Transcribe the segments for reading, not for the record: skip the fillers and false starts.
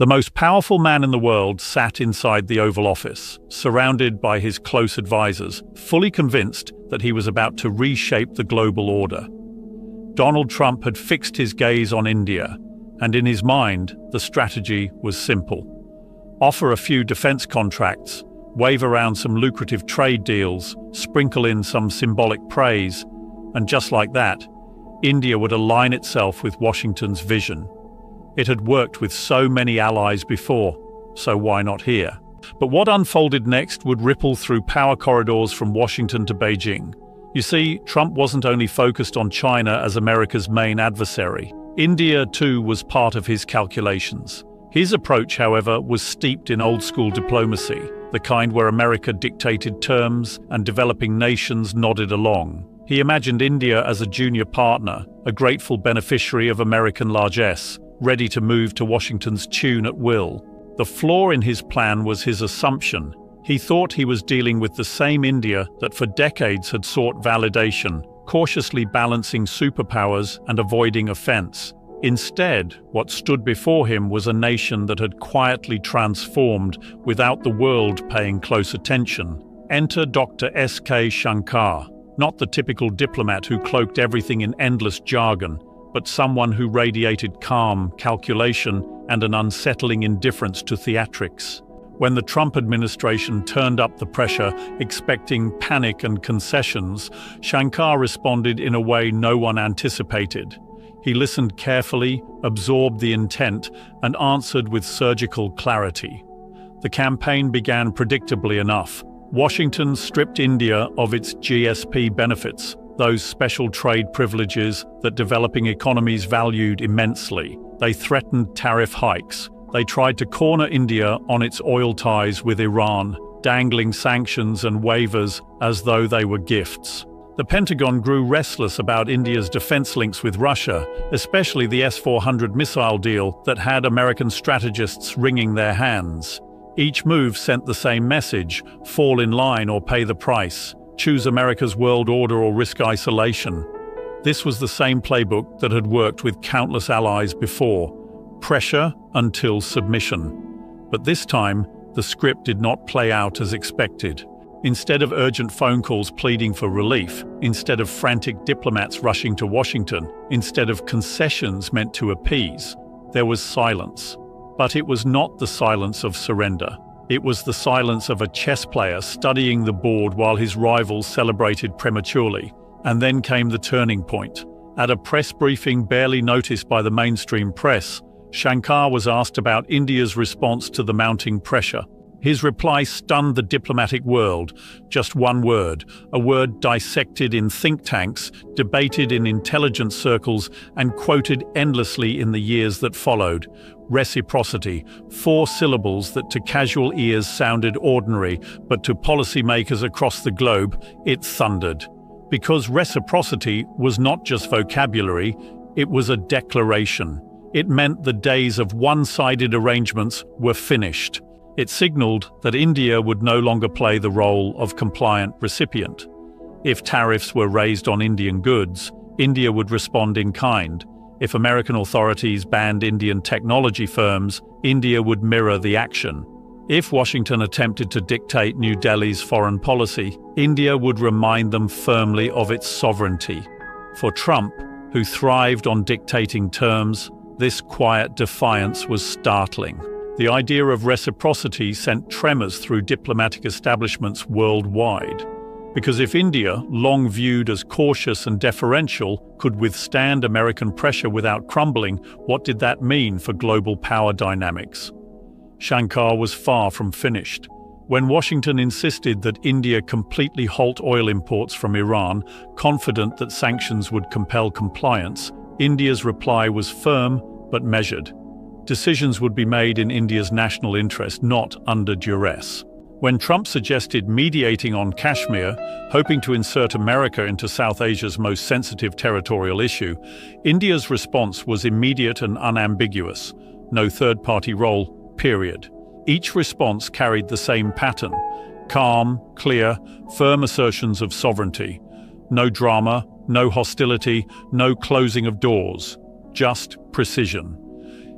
The most powerful man in the world sat inside the Oval Office, surrounded by his close advisors, fully convinced that he was about to reshape the global order. Donald Trump had fixed his gaze on India, and in his mind, the strategy was simple. Offer a few defense contracts, wave around some lucrative trade deals, sprinkle in some symbolic praise, and just like that, India would align itself with Washington's vision. It had worked with so many allies before, so why not here? But what unfolded next would ripple through power corridors from Washington to Beijing. You see, Trump wasn't only focused on China as America's main adversary. India, too, was part of his calculations. His approach, however, was steeped in old-school diplomacy, the kind where America dictated terms and developing nations nodded along. He imagined India as a junior partner, a grateful beneficiary of American largesse, ready to move to Washington's tune at will. The flaw in his plan was his assumption. He thought he was dealing with the same India that for decades had sought validation, cautiously balancing superpowers and avoiding offense. Instead, what stood before him was a nation that had quietly transformed without the world paying close attention. Enter Dr. S.K. Shankar, not the typical diplomat who cloaked everything in endless jargon, but someone who radiated calm, calculation, and an unsettling indifference to theatrics. When the Trump administration turned up the pressure, expecting panic and concessions, Shankar responded in a way no one anticipated. He listened carefully, absorbed the intent, and answered with surgical clarity. The campaign began predictably enough. Washington stripped India of its GSP benefits, those special trade privileges that developing economies valued immensely. They threatened tariff hikes. They tried to corner India on its oil ties with Iran, dangling sanctions and waivers as though they were gifts. The Pentagon grew restless about India's defense links with Russia, especially the S-400 missile deal that had American strategists wringing their hands. Each move sent the same message: fall in line or pay the price. Choose America's world order or risk isolation. This was the same playbook that had worked with countless allies before. Pressure until submission. But this time, the script did not play out as expected. Instead of urgent phone calls pleading for relief, instead of frantic diplomats rushing to Washington, instead of concessions meant to appease, there was silence. But it was not the silence of surrender. It was the silence of a chess player studying the board while his rivals celebrated prematurely. And then came the turning point. At a press briefing barely noticed by the mainstream press, Shankar was asked about India's response to the mounting pressure. His reply stunned the diplomatic world. Just one word, a word dissected in think tanks, debated in intelligence circles, and quoted endlessly in the years that followed. Reciprocity, 4 syllables that to casual ears sounded ordinary, but to policymakers across the globe, it thundered. Because reciprocity was not just vocabulary, it was a declaration. It meant the days of one-sided arrangements were finished. It signaled that India would no longer play the role of compliant recipient. If tariffs were raised on Indian goods, India would respond in kind. If American authorities banned Indian technology firms, India would mirror the action. If Washington attempted to dictate New Delhi's foreign policy, India would remind them firmly of its sovereignty. For Trump, who thrived on dictating terms, this quiet defiance was startling. The idea of reciprocity sent tremors through diplomatic establishments worldwide. Because if India, long viewed as cautious and deferential, could withstand American pressure without crumbling, what did that mean for global power dynamics? Shankar was far from finished. When Washington insisted that India completely halt oil imports from Iran, confident that sanctions would compel compliance, India's reply was firm but measured. Decisions would be made in India's national interest, not under duress. When Trump suggested mediating on Kashmir, hoping to insert America into South Asia's most sensitive territorial issue, India's response was immediate and unambiguous. No third-party role, period. Each response carried the same pattern: calm, clear, firm assertions of sovereignty. No drama, no hostility, no closing of doors. Just precision.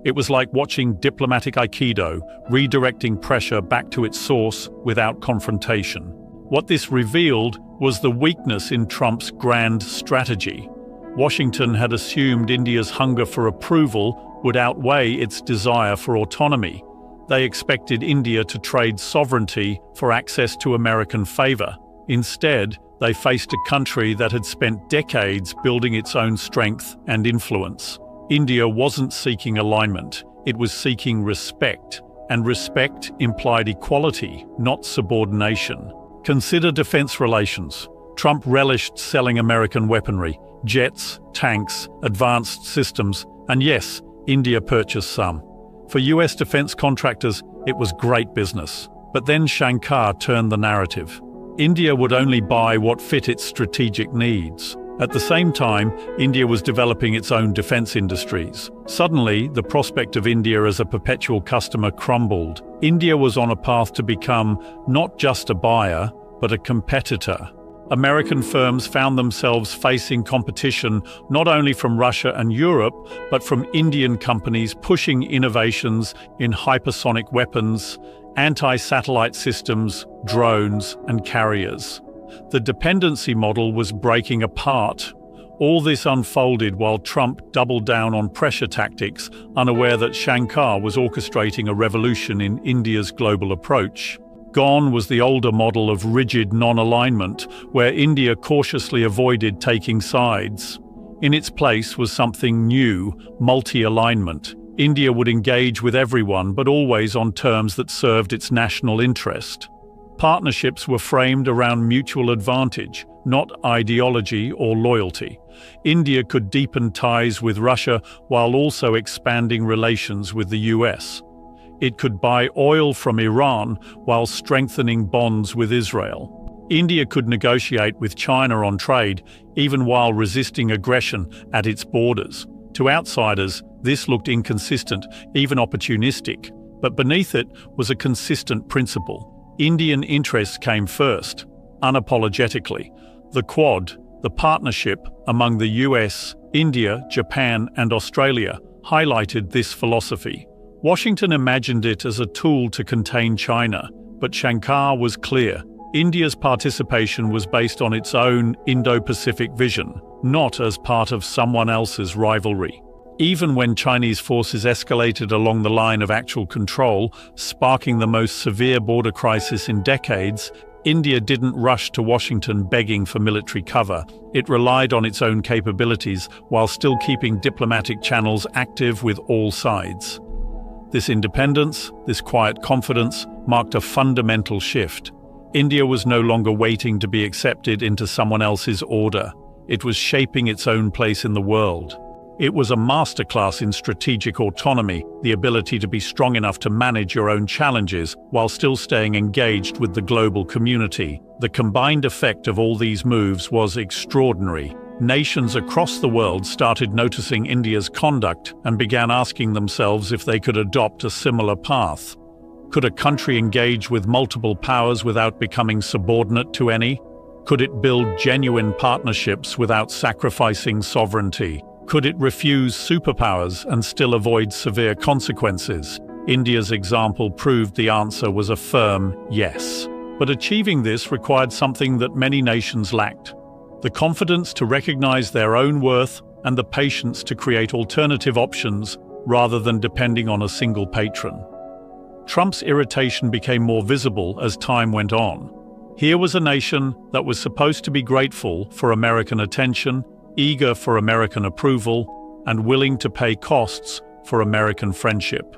It was like watching diplomatic aikido, redirecting pressure back to its source without confrontation. What this revealed was the weakness in Trump's grand strategy. Washington had assumed India's hunger for approval would outweigh its desire for autonomy. They expected India to trade sovereignty for access to American favor. Instead, they faced a country that had spent decades building its own strength and influence. India wasn't seeking alignment, it was seeking respect, and respect implied equality, not subordination. Consider defense relations. Trump relished selling American weaponry, jets, tanks, advanced systems, and yes, India purchased some. For US defense contractors, it was great business. But then Shankar turned the narrative. India would only buy what fit its strategic needs. At the same time, India was developing its own defense industries. Suddenly, the prospect of India as a perpetual customer crumbled. India was on a path to become not just a buyer, but a competitor. American firms found themselves facing competition not only from Russia and Europe, but from Indian companies pushing innovations in hypersonic weapons, anti-satellite systems, drones, and carriers. The dependency model was breaking apart. All this unfolded while Trump doubled down on pressure tactics, unaware that Shankar was orchestrating a revolution in India's global approach. Gone was the older model of rigid non-alignment, where India cautiously avoided taking sides. In its place was something new, multi-alignment. India would engage with everyone, but always on terms that served its national interest. Partnerships were framed around mutual advantage, not ideology or loyalty. India could deepen ties with Russia while also expanding relations with the US. It could buy oil from Iran while strengthening bonds with Israel. India could negotiate with China on trade, even while resisting aggression at its borders. To outsiders, this looked inconsistent, even opportunistic, but beneath it was a consistent principle. Indian interests came first, unapologetically. The Quad, the partnership among the US, India, Japan, and Australia, highlighted this philosophy. Washington imagined it as a tool to contain China, but Shankar was clear. India's participation was based on its own Indo-Pacific vision, not as part of someone else's rivalry. Even when Chinese forces escalated along the line of actual control, sparking the most severe border crisis in decades, India didn't rush to Washington begging for military cover. It relied on its own capabilities while still keeping diplomatic channels active with all sides. This independence, this quiet confidence, marked a fundamental shift. India was no longer waiting to be accepted into someone else's order. It was shaping its own place in the world. It was a masterclass in strategic autonomy, the ability to be strong enough to manage your own challenges while still staying engaged with the global community. The combined effect of all these moves was extraordinary. Nations across the world started noticing India's conduct and began asking themselves if they could adopt a similar path. Could a country engage with multiple powers without becoming subordinate to any? Could it build genuine partnerships without sacrificing sovereignty? Could it refuse superpowers and still avoid severe consequences? India's example proved the answer was a firm yes. But achieving this required something that many nations lacked: the confidence to recognize their own worth and the patience to create alternative options rather than depending on a single patron. Trump's irritation became more visible as time went on. Here was a nation that was supposed to be grateful for American attention, eager for American approval, and willing to pay costs for American friendship.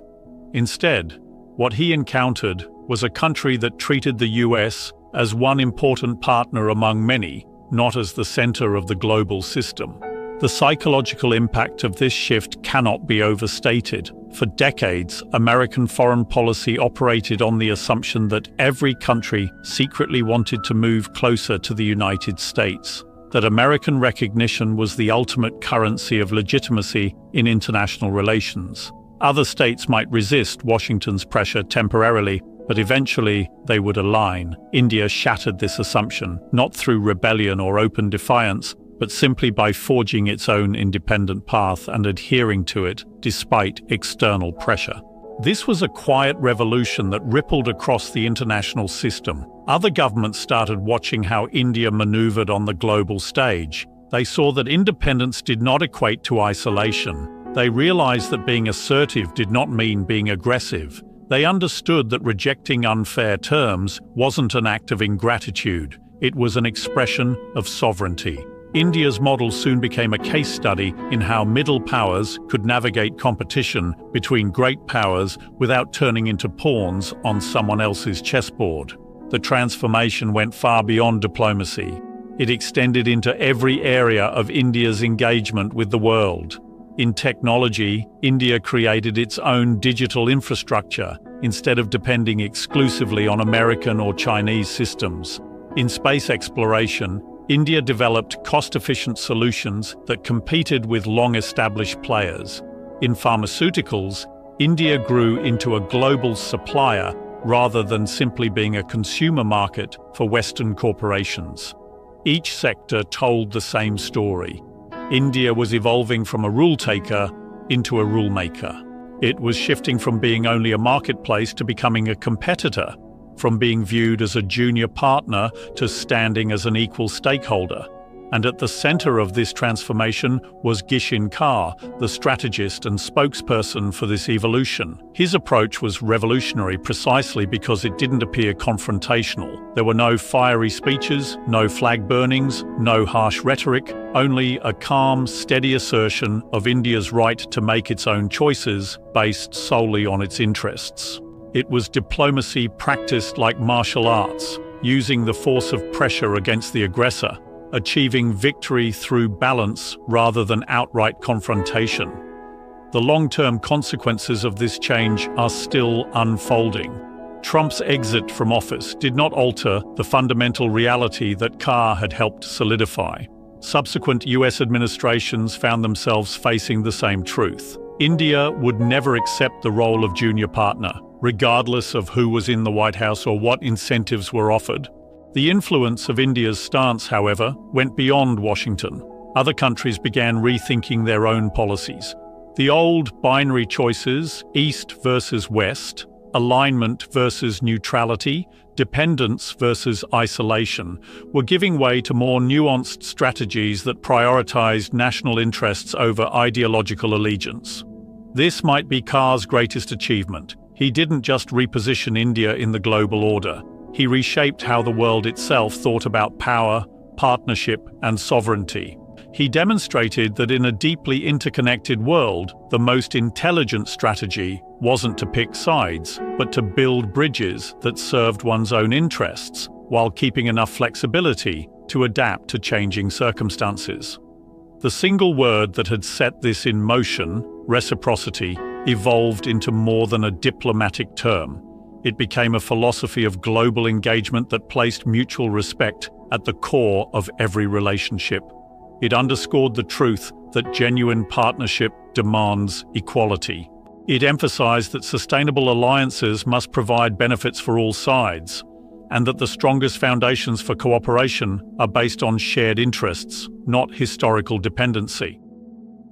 Instead, what he encountered was a country that treated the US as one important partner among many, not as the center of the global system. The psychological impact of this shift cannot be overstated. For decades, American foreign policy operated on the assumption that every country secretly wanted to move closer to the United States, that American recognition was the ultimate currency of legitimacy in international relations. Other states might resist Washington's pressure temporarily, but eventually they would align. India shattered this assumption, not through rebellion or open defiance, but simply by forging its own independent path and adhering to it despite external pressure. This was a quiet revolution that rippled across the international system. Other governments started watching how India maneuvered on the global stage. They saw that independence did not equate to isolation. They realized that being assertive did not mean being aggressive. They understood that rejecting unfair terms wasn't an act of ingratitude. It was an expression of sovereignty. India's model soon became a case study in how middle powers could navigate competition between great powers without turning into pawns on someone else's chessboard. The transformation went far beyond diplomacy. It extended into every area of India's engagement with the world. In technology, India created its own digital infrastructure instead of depending exclusively on American or Chinese systems. In space exploration, India developed cost-efficient solutions that competed with long-established players. In pharmaceuticals, India grew into a global supplier rather than simply being a consumer market for Western corporations. Each sector told the same story. India was evolving from a rule-taker into a rule-maker. It was shifting from being only a marketplace to becoming a competitor, from being viewed as a junior partner to standing as an equal stakeholder. And at the center of this transformation was Jaishankar, the strategist and spokesperson for this evolution. His approach was revolutionary precisely because it didn't appear confrontational. There were no fiery speeches, no flag burnings, no harsh rhetoric, only a calm, steady assertion of India's right to make its own choices based solely on its interests. It was diplomacy practiced like martial arts, using the force of pressure against the aggressor, achieving victory through balance rather than outright confrontation. The long-term consequences of this change are still unfolding. Trump's exit from office did not alter the fundamental reality that Carr had helped solidify. Subsequent US administrations found themselves facing the same truth. India would never accept the role of junior partner, regardless of who was in the White House or what incentives were offered. The influence of India's stance, however, went beyond Washington. Other countries began rethinking their own policies. The old binary choices, East versus West, alignment versus neutrality, dependence versus isolation, were giving way to more nuanced strategies that prioritized national interests over ideological allegiance. This might be Carr's greatest achievement. He didn't just reposition India in the global order. He reshaped how the world itself thought about power, partnership, and sovereignty. He demonstrated that in a deeply interconnected world, the most intelligent strategy wasn't to pick sides, but to build bridges that served one's own interests, while keeping enough flexibility to adapt to changing circumstances. The single word that had set this in motion, reciprocity, evolved into more than a diplomatic term. It became a philosophy of global engagement that placed mutual respect at the core of every relationship. It underscored the truth that genuine partnership demands equality. It emphasized that sustainable alliances must provide benefits for all sides, and that the strongest foundations for cooperation are based on shared interests, not historical dependency.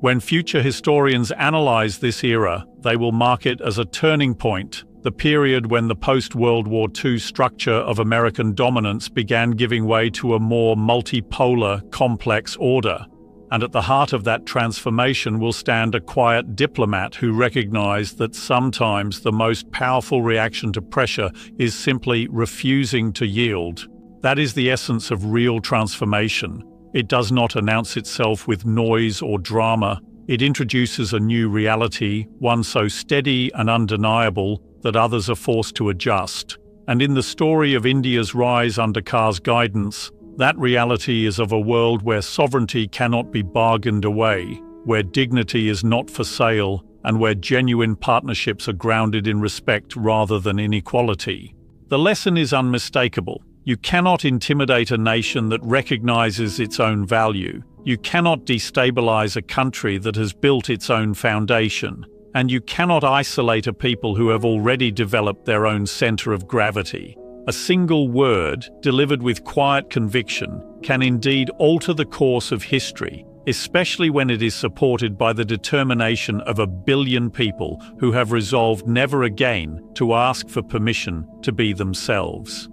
When future historians analyze this era, they will mark it as a turning point, the period when the post-World War II structure of American dominance began giving way to a more multipolar, complex order. And at the heart of that transformation will stand a quiet diplomat who recognized that sometimes the most powerful reaction to pressure is simply refusing to yield. That is the essence of real transformation. It does not announce itself with noise or drama. It introduces a new reality, one so steady and undeniable that others are forced to adjust. And in the story of India's rise under Carr's guidance, that reality is of a world where sovereignty cannot be bargained away, where dignity is not for sale, and where genuine partnerships are grounded in respect rather than inequality. The lesson is unmistakable. You cannot intimidate a nation that recognizes its own value. You cannot destabilize a country that has built its own foundation. And you cannot isolate a people who have already developed their own center of gravity. A single word, delivered with quiet conviction, can indeed alter the course of history, especially when it is supported by the determination of 1 billion people who have resolved never again to ask for permission to be themselves.